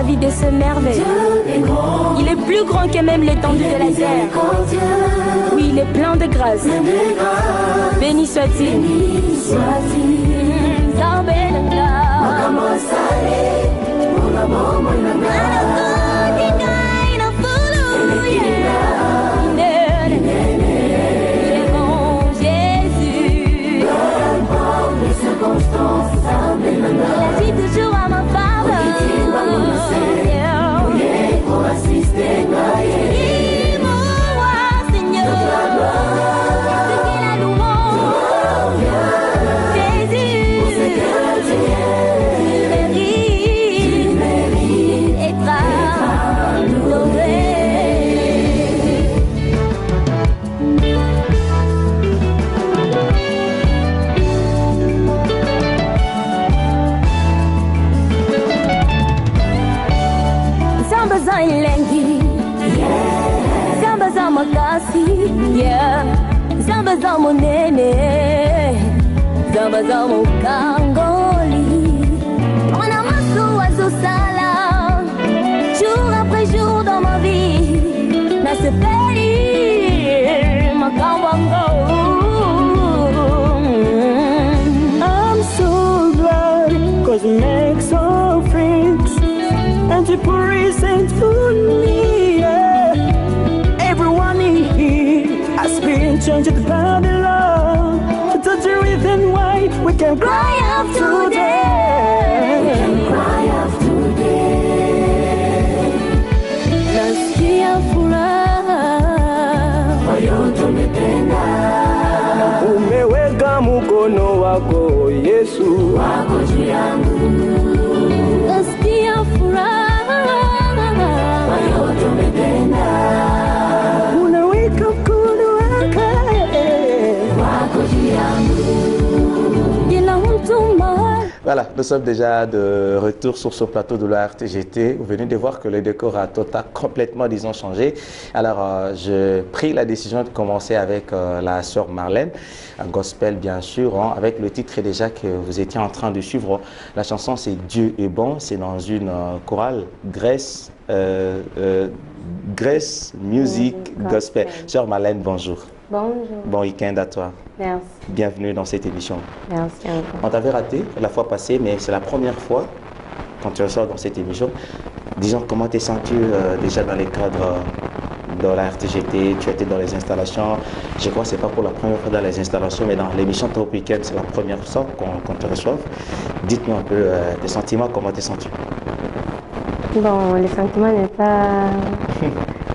De ce merveille. Il est plus grand que même l'étendue de la terre. Oui, il est plein de grâce. Béni soit-il. Toujours à ma faveur. Zamba za monene, zamba za mokangoli. On a massou à sala, jour après jour dans ma vie. Na se pays, ma kawango. I'm so glad, cause you make some friends, and you present for me. Everyone in here has been changed by the love. To touch the reason why we can cry out today. We can cry out today. Nasikia furaha, moyo tumependa. Umeweka mkono wako Yesu wako juu yangu. nasikia furaha, Moyo tumependa. Voilà, nous sommes déjà de retour sur ce plateau de la RTGT. Vous venez de voir que le décor a complètement, disons, changé. Alors, je pris la décision de commencer avec la sœur Marlène, un gospel bien sûr, hein, avec le titre déjà que vous étiez en train de suivre. La chanson, c'est Dieu est bon, c'est dans une chorale, Grace Music Gospel. Sœur Marlène, bonjour. Bonjour. Bon week-end à toi. Merci. Bienvenue dans cette émission. Merci encore. On t'avait raté la fois passée, mais c'est la première fois quand tu ressors dans cette émission. Disons, comment t'es senti déjà dans les cadres de la RTGT, tu étais dans les installations. Je crois que ce n'est pas pour la première fois dans les installations, mais dans l'émission Top Weekend, c'est la première fois qu'on te reçoive. Dites-nous un peu tes sentiments, comment t'es senti? Bon, le sentiment n'est pas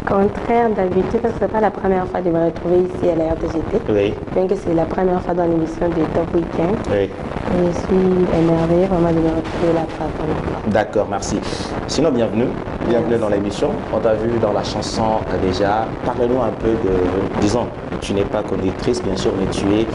contraire d'habitude parce que ce n'est pas la première fois de me retrouver ici à la RTGT. Oui. Bien que c'est la première fois dans l'émission de Top Weekend. Oui. Je suis émerveillée vraiment de me retrouver là pour la première fois. D'accord, merci. Sinon, bienvenue. Bienvenue dans l'émission. On t'a vu dans la chanson déjà. Parle-nous un peu de... Disons, tu n'es pas conductrice, bien sûr, mais tu es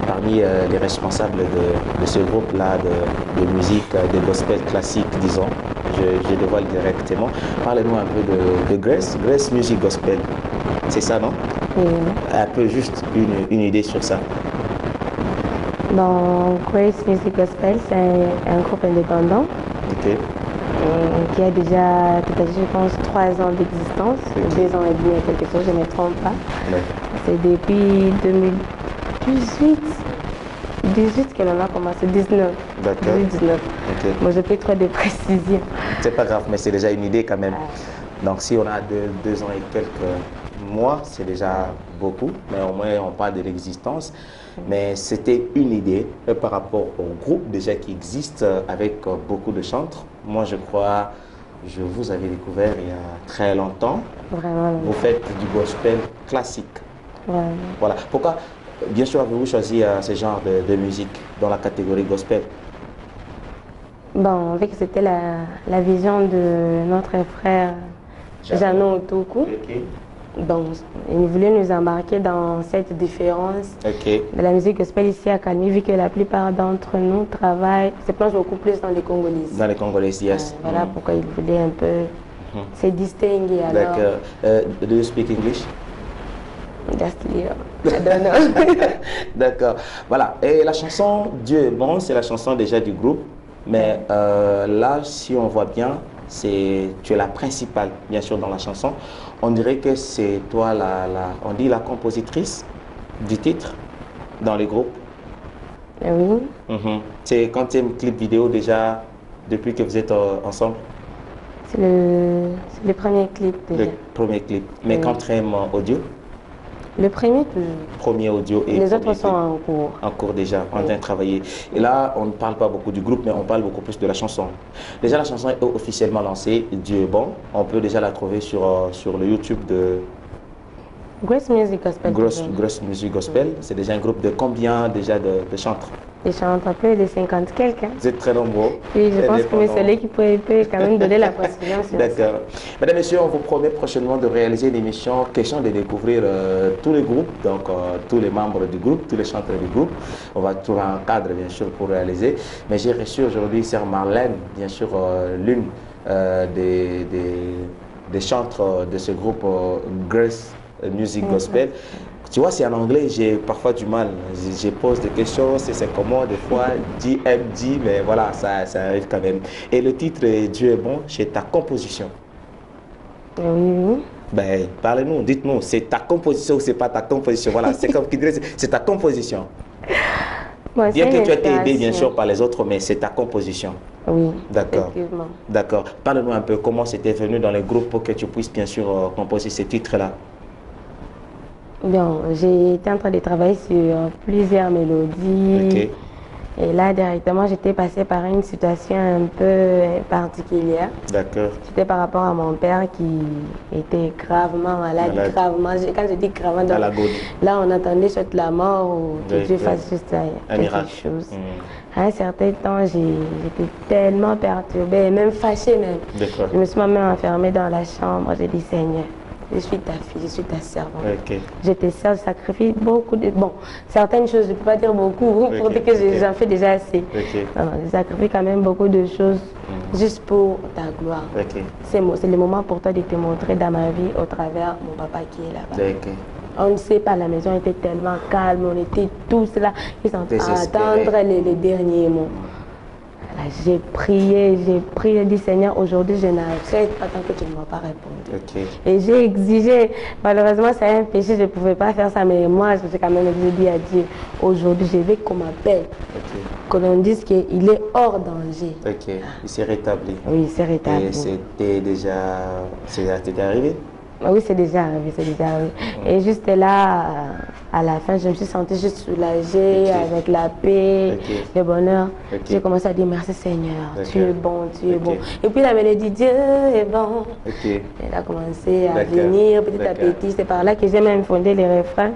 parmi les responsables de ce groupe-là de musique, de gospel classique, disons. Je dévoile directement. Parlez-nous un peu de Grace Music Gospel. C'est ça, non? Oui. Un peu juste une idée sur ça. Bon, Grace Music Gospel, c'est un groupe indépendant. Ok. Qui a déjà, peut-être, je pense, 3 ans d'existence, Okay. 2 ans et demi, quelque chose, je ne me trompe pas. Ouais. C'est depuis 2018. 18 que l'on a commencé, 19. D'accord. 2019. Ok. Moi, je fais trop de précisions. C'est pas grave, mais c'est déjà une idée quand même. Donc si on a 2 ans et quelques mois, c'est déjà beaucoup, mais au moins on parle de l'existence. Mais c'était une idée par rapport au groupe déjà qui existe avec beaucoup de chantres. Moi je crois, je vous avais découvert il y a très longtemps. Vraiment. Vous faites du gospel classique. Vraiment. Voilà. Pourquoi, bien sûr, avez-vous choisi ce genre de musique dans la catégorie gospel? Bon, avec c'était la vision de notre frère Jeannot Otoku. Ok. Donc, il voulait nous embarquer dans cette différence Ok. de la musique gospel ici à Kalmi, vu que la plupart d'entre nous travaillent, se plongent beaucoup plus dans les Congolais. Dans les Congolais, yes. Voilà pourquoi il voulait un peu se distinguer. Alors, D'accord. Do you speak English? just little. I don't know. D'accord. Voilà. Et la chanson Dieu est bon, c'est la chanson déjà du groupe. Mais là, si on voit bien, tu es la principale, bien sûr, dans la chanson. On dirait que c'est toi, on dit la compositrice du titre dans les groupes. Oui. C'est quand tu es un clip vidéo déjà, depuis que vous êtes ensemble? C'est le premier clip déjà. Le premier clip. Mais Oui. quand tu aimes audio? Le premier toujours. Premier audio et Les autres premier sont clip. en cours. En cours déjà, en train de travailler. Et là, on ne parle pas beaucoup du groupe, mais on parle beaucoup plus de la chanson. Déjà, la chanson est officiellement lancée, Dieu est bon. On peut déjà la trouver sur le YouTube de Grace Music Gospel. Gross Music Gospel. C'est déjà un groupe de combien déjà de chantres? Ils chantent un peu de 50 quelques. Vous êtes très nombreux. Oui, je pense que M. Solé qui peut quand même donner la précision sur ça. D'accord. Mesdames et messieurs, on vous promet prochainement de réaliser une émission question de découvrir tous les groupes, donc tous les membres du groupe, tous les chanteurs du groupe. On va trouver un cadre, bien sûr, pour réaliser. Mais j'ai reçu aujourd'hui Sœur Marlène, bien sûr, l'une des chantres de ce groupe Grace Music Gospel. Tu vois, c'est en anglais, j'ai parfois du mal. Je pose des questions, c'est comment, des fois, DMD, mais voilà, ça arrive quand même. Et le titre Dieu est bon, c'est ta composition. Oui. Ben, parlez-nous, dites-nous, c'est ta composition ou c'est pas ta composition? Voilà, c'est comme qui dirait, c'est ta composition. Bon, Bien que tu aies été aidé, bien sûr, par les autres, mais c'est ta composition. Oui, d'accord. Effectivement. D'accord. Parle-nous un peu comment c'était venu dans les groupes pour que tu puisses, bien sûr, composer ces titres-là. Bien, j'ai été en train de travailler sur plusieurs mélodies. Ok. Et là, directement, j'étais passée par une situation un peu particulière. D'accord. C'était par rapport à mon père qui était gravement malade. Gravement, quand je dis gravement, donc, là, on attendait soit la mort ou que Dieu fasse juste quelque chose. À un certain temps, j'étais tellement perturbée, et même fâchée même. Je me suis même enfermée dans la chambre. J'ai dit, Seigneur, je suis ta fille, je suis ta servante. Okay. Je te sers, je sacrifie beaucoup de... Bon, certaines choses, je ne peux pas dire beaucoup, pour dire que j'en fais déjà assez. Non, je sacrifie quand même beaucoup de choses juste pour ta gloire. C'est le moment pour toi de te montrer dans ma vie au travers mon papa qui est là-bas. On ne sait pas, la maison était tellement calme, on était tous là, ils sont à attendre les derniers mots. J'ai prié, j'ai dit Seigneur, aujourd'hui je n'arrête pas tant que tu ne m'as pas répondu. Et j'ai exigé, malheureusement c'est un péché, je ne pouvais pas faire ça, mais moi j'ai quand même dit à Dieu, aujourd'hui je veux qu'on m'appelle, que l'on dise qu'il est hors danger. Il s'est rétabli. Oui, il s'est rétabli. Et c'était déjà, c'était arrivé? Oui, c'est déjà arrivé, c'est déjà arrivé. Et juste là, à la fin, je me suis sentie juste soulagée, avec la paix, le bonheur. J'ai commencé à dire merci Seigneur, tu es bon, tu es bon. Et puis la mélodie Dieu est bon. Elle a commencé à venir petit à petit. C'est par là que j'ai même fondé les refrains,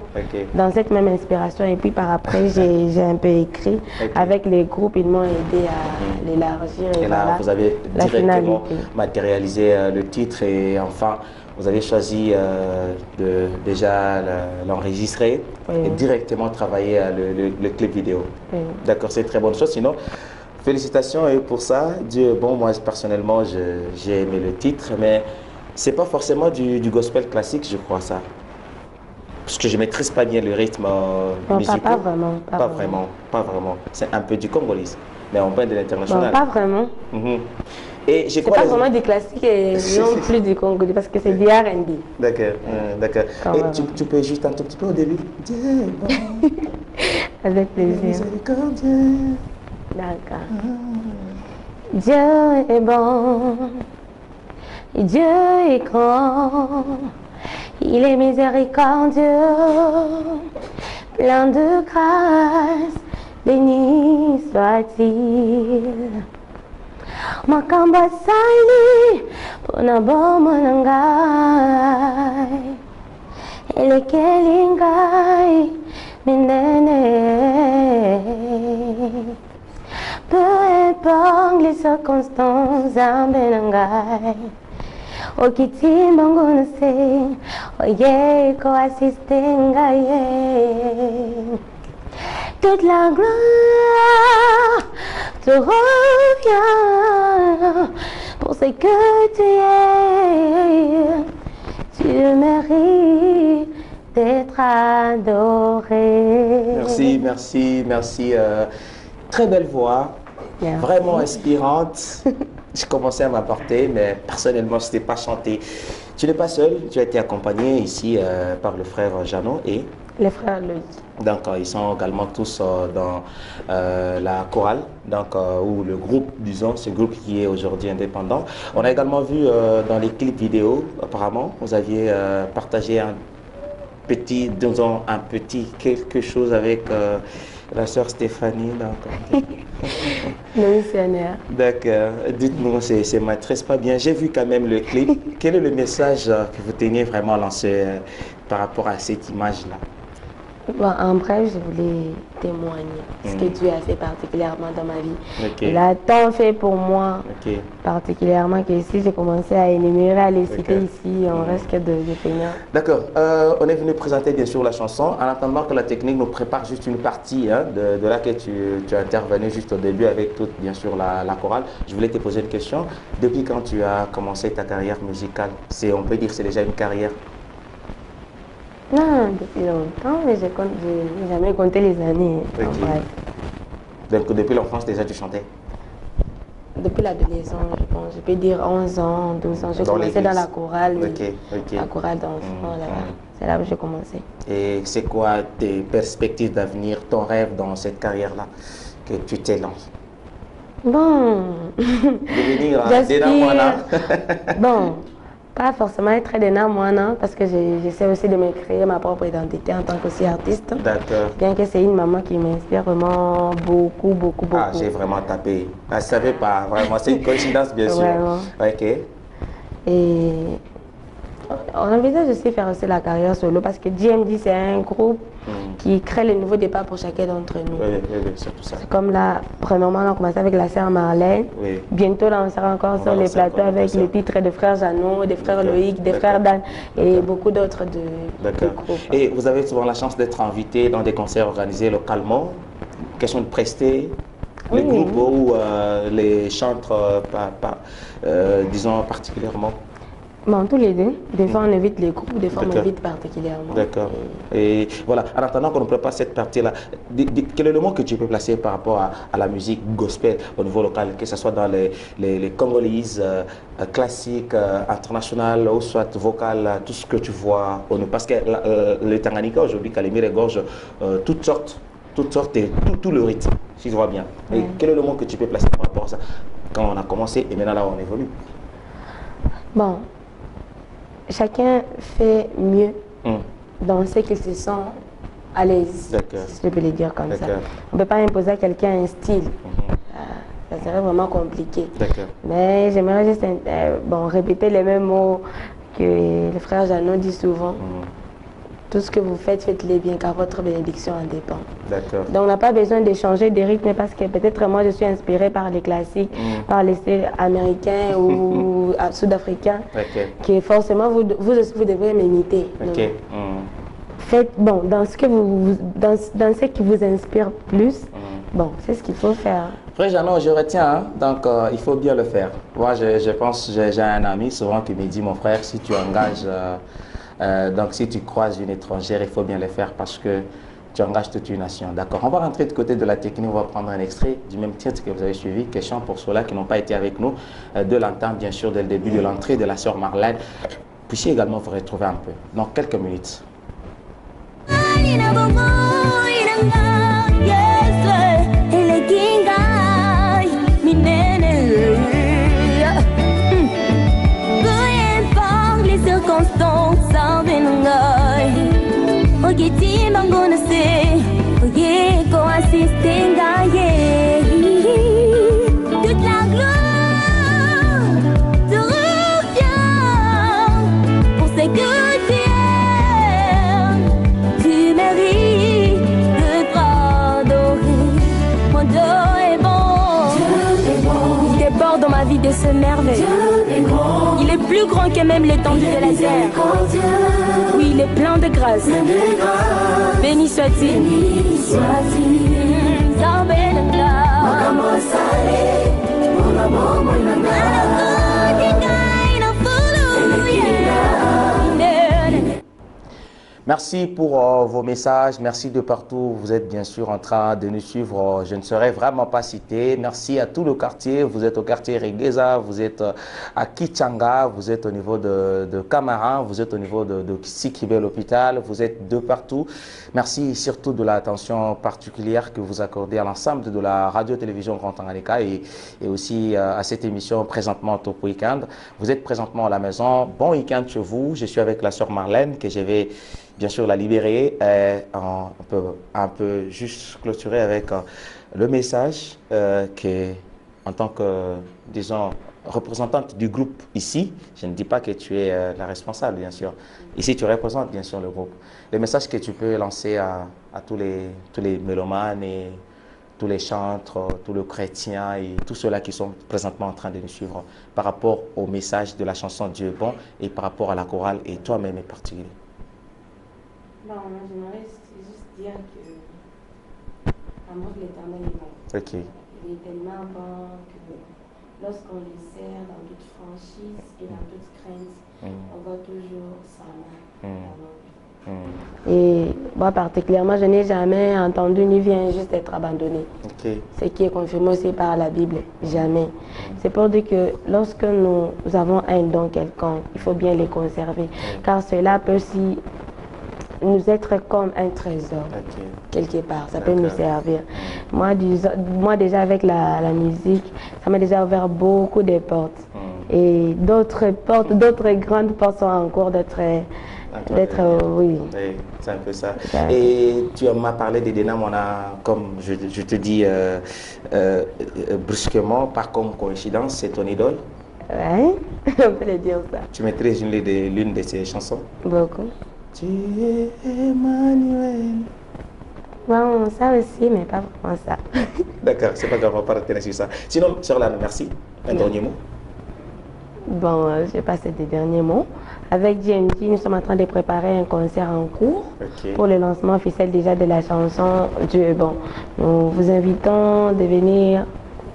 dans cette même inspiration. Et puis par après, j'ai un peu écrit. Avec les groupes, ils m'ont aidé à l'élargir. Et là, vous avez directement matérialisé le titre et enfin, vous avez choisi de déjà l'enregistrer et directement travailler le clip vidéo. D'accord, c'est une très bonne chose. Sinon, félicitations et pour ça. Dieu est bon, moi personnellement, j'ai aimé le titre, mais c'est pas forcément du gospel classique, je crois ça. Parce que je maîtrise pas bien le rythme musical. Pas vraiment. Pas vraiment. C'est un peu du congolais, mais on parle de l'international. Pas vraiment. Et c'est pas vraiment des classiques et non plus du congolais parce que c'est du R&B. D'accord, d'accord. Et tu peux juste un tout petit peu au début. Avec plaisir. D'accord. Dieu est bon, Dieu est grand, il est miséricordieux, plein de grâce, béni soit-il. Makamba sali pona bomo nangai elekeli ngai minene. Peu importe les circonstances, amenangai okiti mangona se oye ko assistengai. Toute la gloire te revient pour ce que tu es. Tu mérites d'être adoré. Merci, merci, merci. Très belle voix, vraiment inspirante. Je commençais à m'apporter, mais personnellement, je n'étais pas chanté. Tu n'es pas seul, tu as été accompagné ici par le frère Jeannot et les frères Loïc. Donc, ils sont également tous dans la chorale, donc, ou le groupe, disons, ce groupe qui est aujourd'hui indépendant. On a également vu dans les clips vidéo, apparemment, vous aviez partagé un petit, disons, un petit quelque chose avec la sœur Stéphanie. Le missionnaire. D'accord. Dites-nous, c'est maîtresse pas bien. J'ai vu quand même le clip. Quel est le message que vous teniez vraiment lancé par rapport à cette image-là? Bon, en bref, je voulais témoigner ce que Dieu a fait particulièrement dans ma vie. Il a tant fait pour moi, particulièrement que si j'ai commencé à énumérer, à les citer ici, on risque de finir. D'accord. On est venu présenter bien sûr la chanson. En attendant que la technique nous prépare juste une partie de laquelle tu as intervenu juste au début avec toute bien sûr la chorale, je voulais te poser une question. Depuis quand tu as commencé ta carrière musicale? On peut dire que c'est déjà une carrière? Non, depuis longtemps, mais je n'ai jamais compté les années. Donc depuis l'enfance déjà tu chantais? Depuis l'adolescence, je pense. Je peux dire 11 ans, 12 ans. J'ai commencé dans la chorale, la chorale d'enfants. C'est là où j'ai commencé. Et c'est quoi tes perspectives d'avenir, ton rêve dans cette carrière-là que tu t'élances? Bon. Devenir Dena. Bon. Pas forcément être Dena Moana, parce que j'essaie aussi de me créer ma propre identité en tant qu'artiste. D'accord. Bien que c'est une maman qui m'inspire vraiment beaucoup. Ah, j'ai vraiment tapé. Je ne savais pas, vraiment. C'est une coïncidence, bien sûr. Vraiment. Ok. Et on envisage aussi faire aussi la carrière solo, parce que DMD, c'est un groupe qui crée le nouveau départ pour chacun d'entre nous. Oui, c'est tout ça. C'est comme là, premièrement, on a commencé avec la sœur Marlène. Oui. Bientôt, là, on sera encore sur les plateaux avec les titres des frères Jeannot, des frères Loïc, des frères Dan et beaucoup d'autres de groupes. Et vous avez souvent la chance d'être invité dans des concerts organisés localement. Question de prester les groupes ou les chantres, disons particulièrement? Bon, tous les deux. Des fois, on invite les groupes, des fois, on invite particulièrement. D'accord. Et voilà, en attendant qu'on ne prépare cette partie-là, quel est le mot que tu peux placer par rapport à la musique gospel au niveau local, que ce soit dans les congolaises, classiques, internationales, ou soit vocales, tout ce que tu vois? Parce que le Tanganyika, aujourd'hui, Calimir égorge toutes sortes et tout le rythme, si je vois bien. Et quel est le mot que tu peux placer par rapport à ça, quand on a commencé et maintenant là, on évolue? Bon. Chacun fait mieux dans ce qu'il se sent à l'aise, si je peux le dire comme ça. On ne peut pas imposer à quelqu'un un style. Ça serait vraiment compliqué. Mais j'aimerais juste répéter les mêmes mots que le frère Jeannot dit souvent. Tout ce que vous faites, faites-les bien, car votre bénédiction en dépend. Donc on n'a pas besoin de changer de rythme, parce que peut-être moi je suis inspirée par les classiques, par les styles américains ou sud-africains, que forcément vous devrez m'imiter. Faites dans ce qui vous inspire plus. Bon, c'est ce qu'il faut faire. Frère Jeannot, je retiens, donc il faut bien le faire. Moi, je pense, j'ai un ami souvent qui me dit, mon frère, si tu engages, donc si tu croises une étrangère, il faut bien le faire, parce que Tu engages toute une nation. D'accord. On va rentrer du côté de la technique. On va prendre un extrait du même titre que vous avez suivi. Question pour ceux-là qui n'ont pas été avec nous de l'entendre, bien sûr, dès le début de l'entrée de la sœur Marlène. Puissiez également vous retrouver un peu dans quelques minutes. Toute la gloire te revient pour ce que tu es. Tu mérites de t'adorer. Mon Dieu est bon. Il déborde dans ma vie de ce merveille. Il est plus grand que même l'étendue de la terre. Oui, il est plein de grâce. Béni soit-il. Merci pour vos messages, merci de partout. Vous êtes bien sûr en train de nous suivre. Je ne serai vraiment pas cité. Merci à tout le quartier. Vous êtes au quartier Regueza, vous êtes à Kichanga, vous êtes au niveau de Camara, vous êtes au niveau de Sikibe l'hôpital, vous êtes de partout. Merci surtout de l'attention particulière que vous accordez à l'ensemble de la radio-télévision Grand Tanganyika et aussi à cette émission présentement Top Weekend. Vous êtes présentement à la maison. Bon week-end chez vous. Je suis avec la sœur Marlène que je vais bien sûr la libérer. On peut juste clôturer avec le message que, en tant que, disons, représentante du groupe ici, je ne dis pas que tu es la responsable, bien sûr. Ici, tu représentes bien sûr le groupe. Le message que tu peux lancer à tous les mélomanes et tous les chantres, tous les chrétiens et tous ceux-là qui sont présentement en train de nous suivre par rapport au message de la chanson Dieu est bon et par rapport à la chorale et toi-même en particulier. Bon, moi, j'aimerais juste dire que l'amour de l'Éternel est bon. Ok. Il est tellement bon que lorsqu'on le sert dans toute franchise et dans toute crainte, on va toujours s'en Et moi, particulièrement, je n'ai jamais entendu ni vu un juste être abandonné. Okay. Ce qui est confirmé aussi par la Bible. Jamais. C'est pour dire que lorsque nous avons un don quelconque, il faut bien les conserver. Car cela peut aussi nous être comme un trésor, quelque part. Ça peut nous servir. Moi déjà, avec la musique, ça m'a déjà ouvert beaucoup de portes. Et d'autres portes, d'autres grandes portes sont en cours d'être... oui. C'est un peu ça. Et tu m'as parlé des Dénam, on a, comme je te dis brusquement, par comme coïncidence, c'est ton idole. Oui, on peut le dire ça. Tu maîtrises l'une de ses chansons? Beaucoup. Tu es Emmanuel. Bon, ça aussi, mais pas vraiment ça. D'accord, c'est pas grave, on va pas retenir sur ça. Sinon, Sœur Lana, merci. Un dernier mot? Bon, je vais passer des derniers mots. Avec GMT, nous sommes en train de préparer un concert en cours pour le lancement officiel déjà de la chanson Dieu est bon. Nous vous invitons de venir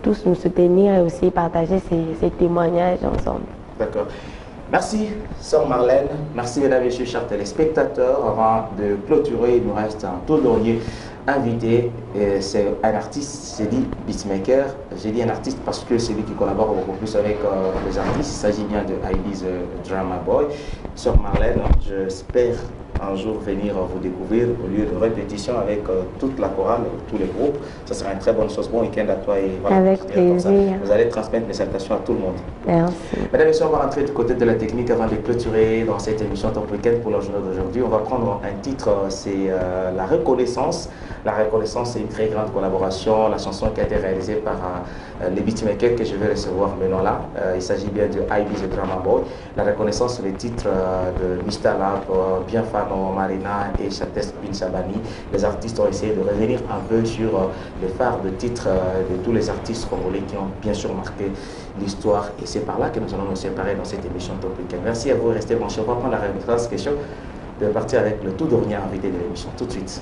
tous nous soutenir et aussi partager ces témoignages ensemble. D'accord. Merci, Sœur Marlène. Merci, mesdames et messieurs, chers téléspectateurs. Avant de clôturer, il nous reste un tout dernier invité. C'est un artiste, j'ai dit beatmaker. J'ai dit un artiste parce que c'est lui qui collabore beaucoup plus avec les artistes. Il s'agit bien de IB's Drama Boy. Sœur Marlène, j'espère un jour venir vous découvrir au lieu de répétition avec toute la chorale, tous les groupes. Ça sera une très bonne chose. Bon week-end à toi et voilà. Avec plaisir. Vous allez transmettre mes salutations à tout le monde. Merci. Mesdames et messieurs, on va rentrer du côté de la technique avant de clôturer dans cette émission Top Weekend pour la journée d'aujourd'hui. On va prendre un titre, c'est La Reconnaissance. La Reconnaissance, c'est une très grande collaboration. La chanson qui a été réalisée par les beatmakers que je vais recevoir maintenant là. Il s'agit bien de IB's Drama Boy. La Reconnaissance, c'est le titre de Mr. Lab, Bienfano Marina et Chatès Bin Chabani. Les artistes ont essayé de revenir un peu sur les phares de titres de tous les artistes congolais qui ont bien sûr marqué l'histoire. Et c'est par là que nous allons nous séparer dans cette émission Top Weekend. Merci à vous, restez branchés. On va prendre la question de partir avec le tout dernier invité de l'émission tout de suite.